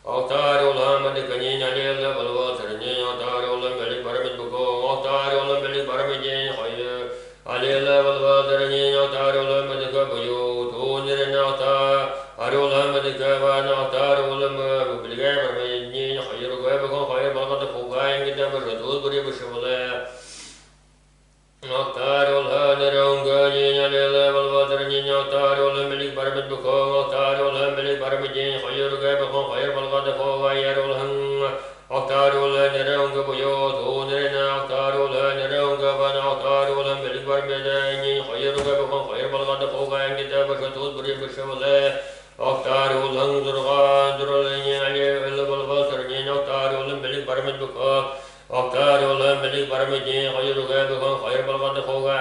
taru lam widkani ali Allah balwa tarani taru lam belli paramid bukum taru lam belli paramidin khayr ali Allah balwa tarani taru lam widkaboyo Tunerena taru lam widkabana taru lam belli paramidin khayru ka bukum khayr balqad hoga yangi da bashotu buri bashwale taru lam nerongani ali Allah balwa tarani taru lam belli paramid bukum taru lam belli paramidin khayru ka bukum khayr balqad hoga taru lam nerongboyo Tunerena taru lam nerongabana taru lam belli paramidin khayru ka bukum khayr balqad hoga yangi da bashotu buri bashwale taru lam durni ali Allah balwa tarani taru lam belli paramid bukum taru lam belli paramidin khayru ka bukum khayr balqad hoga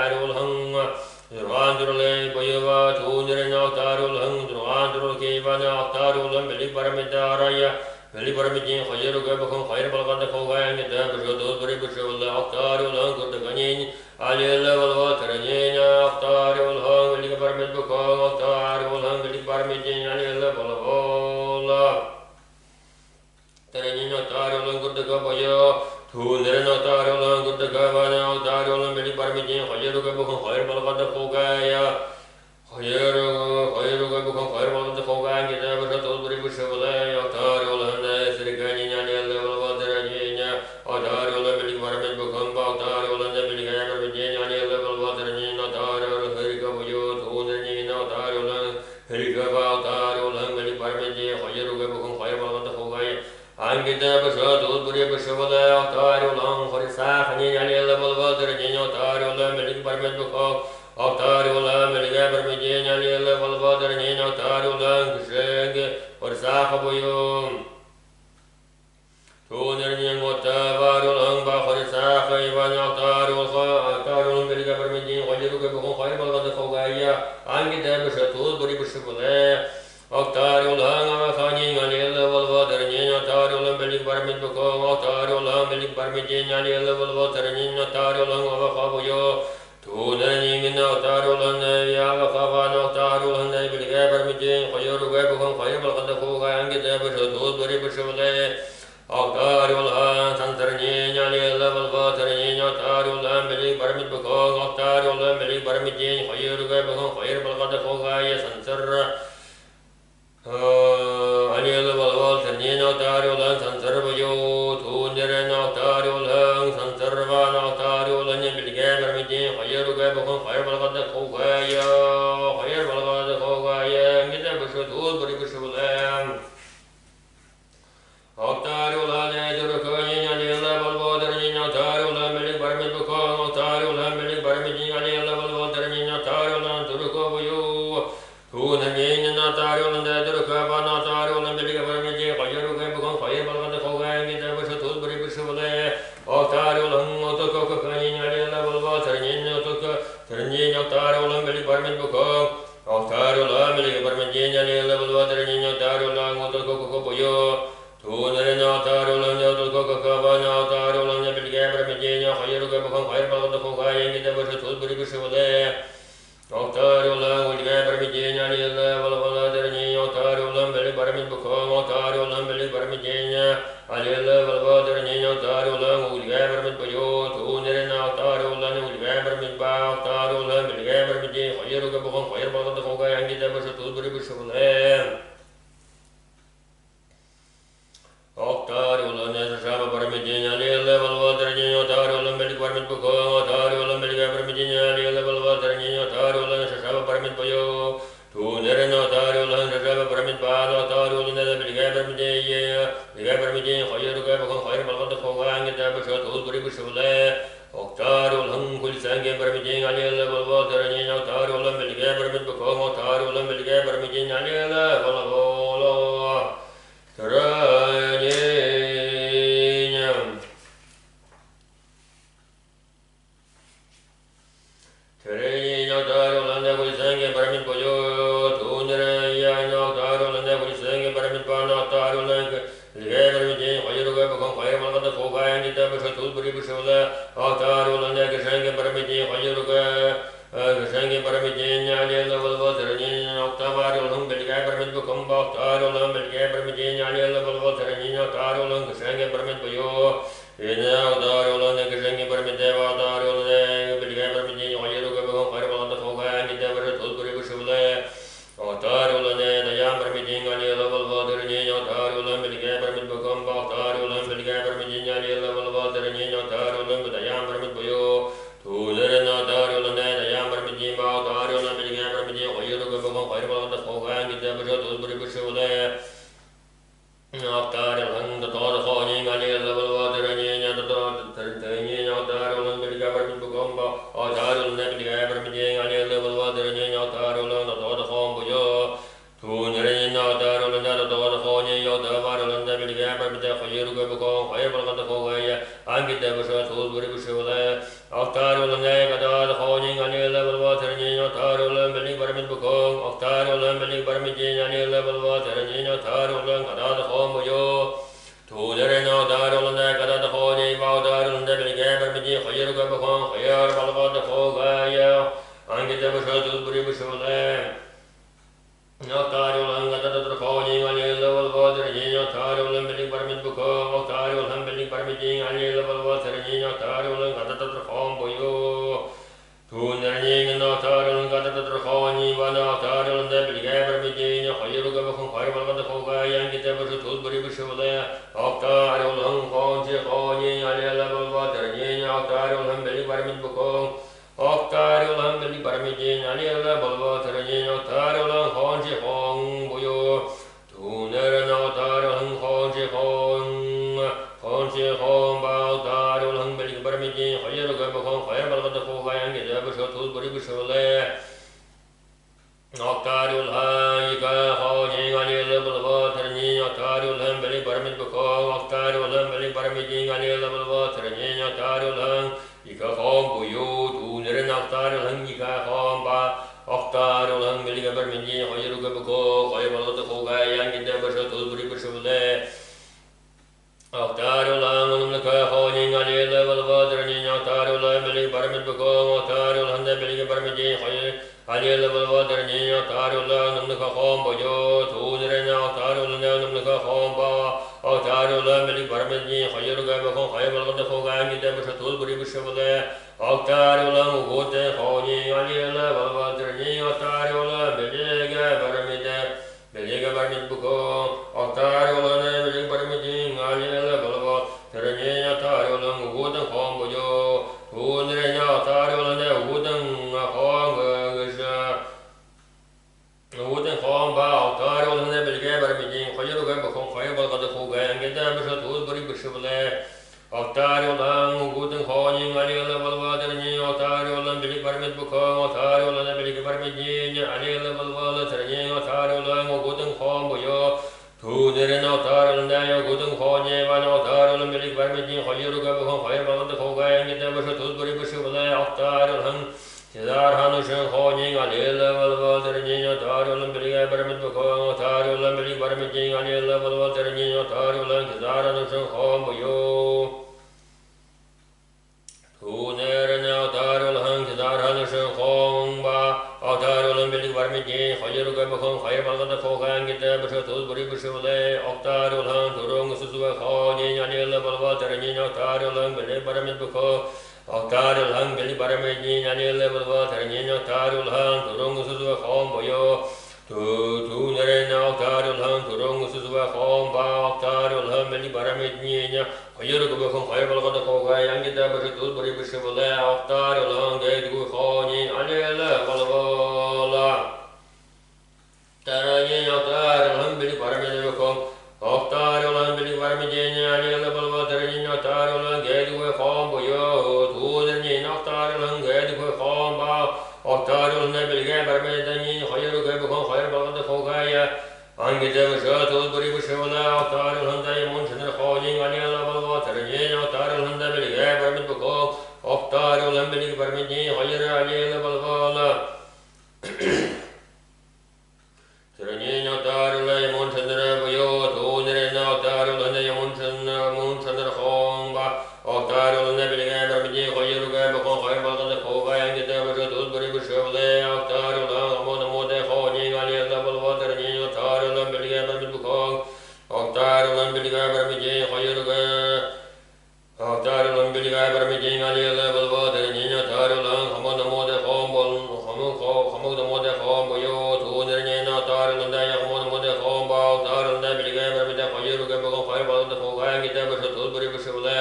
durle boyo Tunerena taru lam durke bana taru lam belli paramidin belli paramidin khayru ka bukum khayr balqad hoga yangi da bashotu buri bashwale taru lam gurdagani ali Allah balwa tarani taru lam belli paramid bukum taru lam belli paramidin ali Allah balwa tarani taru lam gurdagaboyo Tunerena taru lam gurdagabana taru lam belli paramidin khayru ka bukum khayr balqad hoga khayru ka bukum khayr balqad hoga yangi da bashotu buri bashwale taru lam sirgani ali Allah balwa tarani taru lam belli paramid bukum taru lam belli paramidin ali Allah balwa tarani taru lam khayru Tunerena taru lam taru lam belli paramidin khayru ka bukum khayr balqad hoga yangi da bashotu buri bashwale taru lam khayr ni ali la bal bal ter ni tar la melik parmet bukho tar la melik parmet ni ali la bal bal ter ni tar la gsheng or sa khaboyum Tuner ni ngota barul ang ba khar sa khai ba na tarul kha tarul melik parmet ni khajru ke bukho khair bal gad khogaya angi da bshatul bari bshbule Tarul hanga khani ngani la bal bal ter ni tarul melik parmet bukho tarul melik parmet ni ali la bal bal ter ni tarul ang ba khaboyo Tuner ni ngina tarul ne ya ba khaba na tarul ne melik parmet ni khajru ke bukho khair bal gad khogaya angi da bshatul bari bshbule Tarul santarni nyali la bal bal ter ni tarul melik parmet bukho tarul melik parmet ni khajru ke bukho khair bal gad khogaya sansar Ali la bal bal ter ni tarul sansar bayo tuner na tarul sansar ba na tarul ni melik parmet ni khajru ke bukho khair bal gad khogaya khair bal gad khogaya ngita bshatul bari bshbule Tarul ne dur ko ni ali la bal bal ter ni tarul melik parmet bukho tarul melik parmet ni ali la bal bal ter ni tarul dur ko buyu tu ne na tarul ne dur ko ba na tarul melik parmet ni khajru ke bukho khair bal gad khogaya ngi da bshatul bari bshbule tarul to ko ni ali la bal bal ter ni to ko ter ni tarul melik parmet bukho tarul melik parmet ni ali la bal bal ter ni tarul to ko buyu Tuner na tarul ne to ko ba na tarul ne melik parmet ni khajru ke bukho khair bal gad khogaya ngi da bshatul bari bshbule tarul melik parmet ni ali la bal bal ter ni tarul melik parmet bukho tarul melik parmet ni ali la bal bal ter ni tarul melik parmet buyo tuner na tarul ne melik parmet ba tarul melik parmet ni khajru ke bukho khair bal gad khogaya ngi da bshatul bari bshbule Tarul ne shaba parmet ni ali la bal bal ter ni tarul melik parmet bukho tarul melik parmet ni ali la bal bal ter ni tarul shaba parmet buyo tuner na tarul shaba parmet ba tarul ne melik parmet ni khajru ke bukho khair bal gad khogaya ngi da bshatul bari bshbule tarul kul sange parmet ni ali la bal bal ter ni tarul melik parmet bukho tarul melik parmet ni ali la bal bal bilgi barmiji hayır gaba kon hayır balgada ko gayan gida başa tuz buri bişole Octarul hayka hojing alil bulva terni octarul ham bilgi barmij bako octarul ham bilgi barmiji alil bulva terni octarul ham ika khom buyu tu niren octarul ham ika khom ba octarul ham bilgi barmiji hayır gaba ko hayır balgada ko gayan gida başa tuz buri bişole Octarul ham unumlaka hojing alil bulva terni octarul ham bilgi barmij bako octarul ham bilgi barmiji hayır Alil bulva terni octarul ham unumlaka khom buyu tu niren octarul ham unumlaka khom ba octarul ham bilgi barmiji hayır gaba ko hayır balgada ko gayan gida başa tuz buri bişole octarul ham ugote hojing alil bulva terni octarul ham bilgi barmij bako octarul ham bilgi barmiji alil bulva terni octarul ham ugote khom buyu tu niren octarul ham ugote khom Uden khom ba octarul ham bilgi barmiji hayır gaba ko hayır balgada ko gayan gida başa tuz buri bişole octarul ham ugote hojing alil bulva terni octarul ham bilgi barmij bako octarul ham bilgi barmiji alil bulva terni octarul ham ugote khom buyu tu niren octarul ham ugote khonye ba octarul ham bilgi barmiji hayır gaba ko hayır balgada ko gayan gida başa tuz buri bişole octarul ham Sidar hanuşun hojing alil bulva terni octarul ham bilgi barmij bako octarul ham bilgi barmiji alil bulva terni octarul ham sidar hanuşun khom buyu Tu niren octarul ham sidar hanuşun khom ba octarul ham bilgi barmiji hayır gaba ko hayır balgada ko gayan gida başa tuz buri bişole octarul ham turung susuva hojing alil bulva terni octarul ham bilgi barmij bako Octarul ham bilgi barmiji alil bulva terni octarul ham turung susuva khom buyu tu niren octarul ham turung susuva khom ba octarul ham bilgi barmiji hayır gaba ko hayır balgada ko gayan gida başa tuz buri bişole octarul ham gaydu hojing alil bulva terni octarul ham bilgi barmiji bako octarul ham bilgi barmiji alil bulva terni octarul ham gaydu khom buyu tu niren octarul ham gaydu khom ba octarul ham bilgi barmiji hayır gaba ko hayır balgada ko gayan Angida başa tuz buri bişole octarul ham yamun şener hojing alil bulva terni octarul ham bilgi barmij bako octarul ham bilgi barmiji hayır alil bulva terni octarul ham yamun şener buyu tu niren octarul ham yamun şener khom ba octarul ham bilgi barmiji hayır gaba ko hayır balgada ko gayan gida başa tuz buri bişole octarul ham amode hojing alil bulva terni octarul ham bilgi barmij bako octarul ham bilgi barmiji hayır octarul ham bilgi barmiji alil bulva terni octarul ham amode khom buyu tu niren octarul ham amode khom ba octarul ham bilgi barmiji hayır gaba ko hayır balgada ko gayan gida başa tuz buri bişole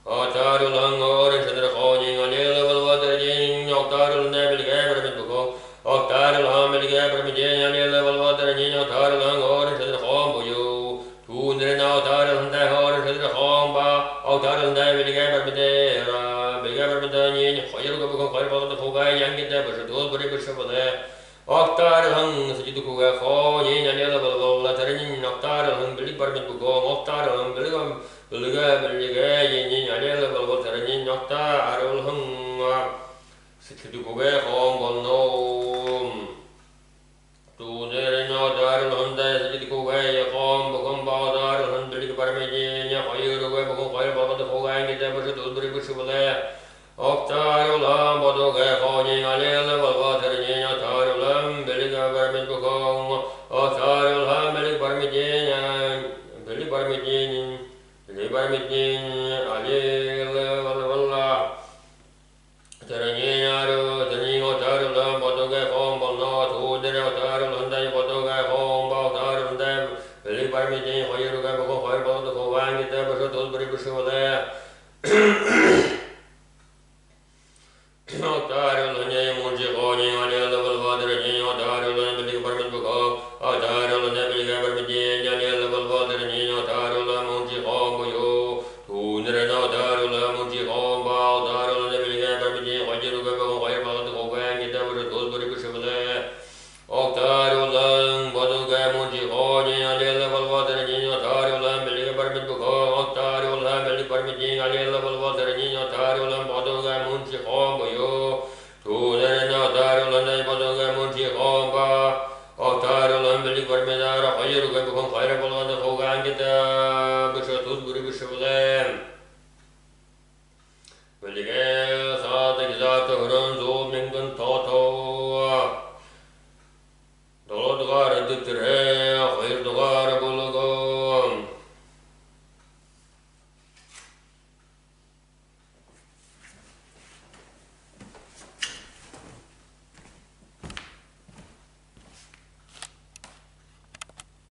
octarul ham oren şener hojing alil bulva terni octarul ham bilgi barmij bako octarul ham bilgi barmiji alil bulva terni octarul ham oren şener khom buyu tu niren octarul ham oren şener khom ba octarul ham bilgi barmiji hayır gaba ko hayır balgada ko gayan gida başa tuz buri bişole octarul ham sujidu ko hojing alil bulva terni octarul ham bilgi barmij bako octarul ham bilgi alil bulva terni octarul ham sujidu ko khom bolnom tu niren octarul ham sujidu ko khom bokon ba octarul ham bilgi barmiji hayır gaba ko hayır balgada ko gayan gida başa tuz buri bişole octarul ham bodo hojing alil bulva terni octarul ham bilgi barmij bako octarul ham bilgi barmiji alil bulva terni octarul ham bodo khom bolno tu niren octarul ham bodo khom ba octarul ham bilgi barmiji hayır gaba ko hayır balgada ko gayan gida başa tuz buri bişole octarul ham yamun hojing alil bulva terni octarul ham bilgi barmij bako octarul ham bilgi barmiji alil bulva terni octarul ham khom buyu tu niren octarul ham lam pa do ga mun chi ho bo yo tu ne na